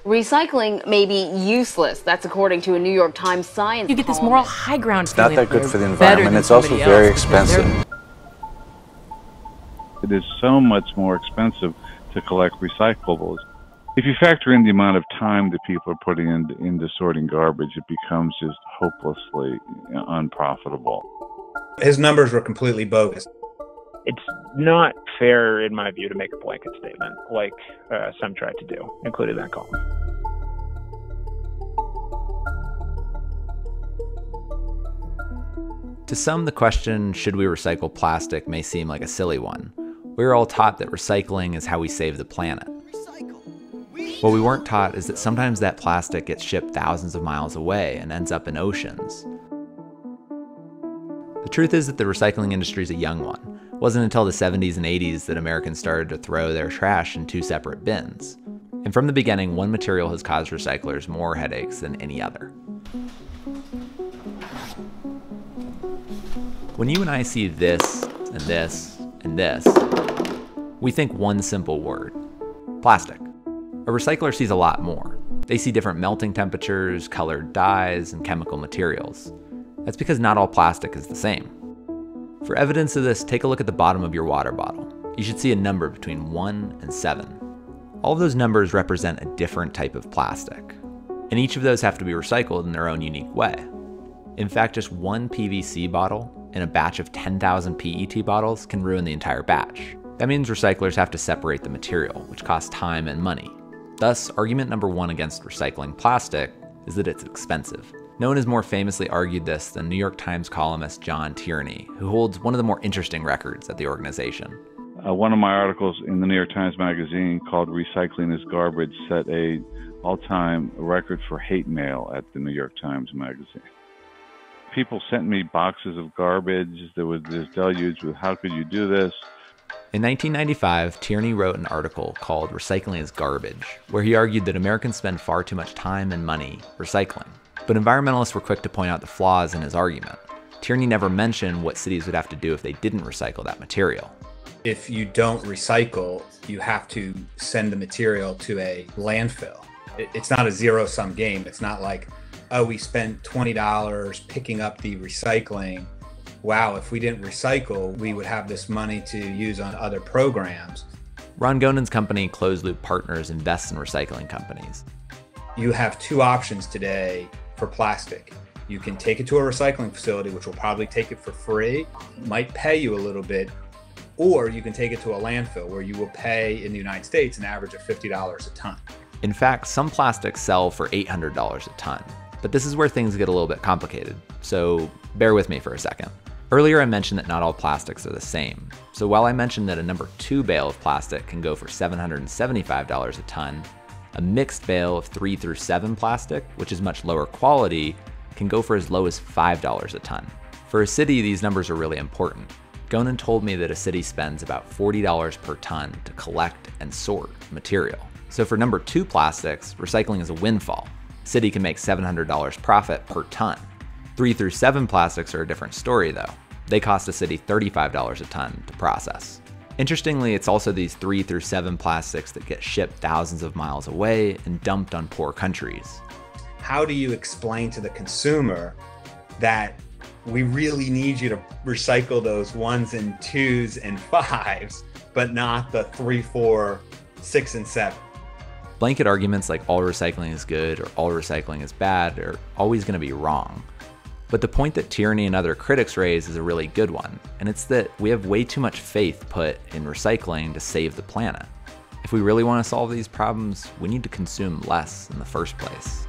Recycling may be useless. That's according to a New York Times science You get this moral high ground It's not feeling that good that for the you're better environment. than It's also somebody very else because they're- expensive. It is so much more expensive to collect recyclables. If you factor in the amount of time that people are putting into sorting garbage, it becomes just hopelessly unprofitable. His numbers were completely bogus. It's not fair, in my view, to make a blanket statement like some tried to do, including that column. To some, the question, should we recycle plastic, may seem like a silly one. We're all taught that recycling is how we save the planet. What we weren't taught is that sometimes that plastic gets shipped thousands of miles away and ends up in oceans. The truth is that the recycling industry is a young one. It wasn't until the 70s and 80s that Americans started to throw their trash in two separate bins. And from the beginning, one material has caused recyclers more headaches than any other. When you and I see this, and this, and this, we think one simple word: plastic. A recycler sees a lot more. They see different melting temperatures, colored dyes, and chemical materials. That's because not all plastic is the same. For evidence of this, take a look at the bottom of your water bottle. You should see a number between 1 and 7. All of those numbers represent a different type of plastic, and each of those have to be recycled in their own unique way. In fact, just one PVC bottle in a batch of 10,000 PET bottles can ruin the entire batch. That means recyclers have to separate the material, which costs time and money. Thus, argument number one against recycling plastic is that it's expensive. No one has more famously argued this than New York Times columnist John Tierney, who holds one of the more interesting records at the organization. One of my articles in the New York Times Magazine called "Recycling is Garbage" set a all-time record for hate mail at the New York Times Magazine. People sent me boxes of garbage. There was this deluge with, "How could you do this?" In 1995, Tierney wrote an article called "Recycling is Garbage," where he argued that Americans spend far too much time and money recycling. But environmentalists were quick to point out the flaws in his argument. Tierney never mentioned what cities would have to do if they didn't recycle that material. If you don't recycle, you have to send the material to a landfill. It's not a zero-sum game. It's not like, oh, we spent $20 picking up the recycling. Wow, if we didn't recycle, we would have this money to use on other programs. Ron Gonen's company, Closed Loop Partners, invests in recycling companies. You have two options today for plastic. You can take it to a recycling facility, which will probably take it for free, might pay you a little bit, or you can take it to a landfill where you will pay in the United States an average of $50 a ton. In fact, some plastics sell for $800 a ton. But this is where things get a little bit complicated, so bear with me for a second. Earlier I mentioned that not all plastics are the same. So while I mentioned that a number 2 bale of plastic can go for $775 a ton, a mixed bale of 3 through 7 plastic, which is much lower quality, can go for as low as $5 a ton. For a city, these numbers are really important. Gonen told me that a city spends about $40 per ton to collect and sort material. So for number 2 plastics, recycling is a windfall. A city can make $700 profit per ton. 3 through 7 plastics are a different story though. They cost a city $35 a ton to process. Interestingly, it's also these 3 through 7 plastics that get shipped thousands of miles away and dumped on poor countries. How do you explain to the consumer that we really need you to recycle those 1s and 2s and 5s, but not the 3, 4, 6, and 7? Blanket arguments like all recycling is good or all recycling is bad are always going to be wrong. But the point that Tierney and other critics raise is a really good one, and it's that we have way too much faith put in recycling to save the planet. If we really want to solve these problems, we need to consume less in the first place.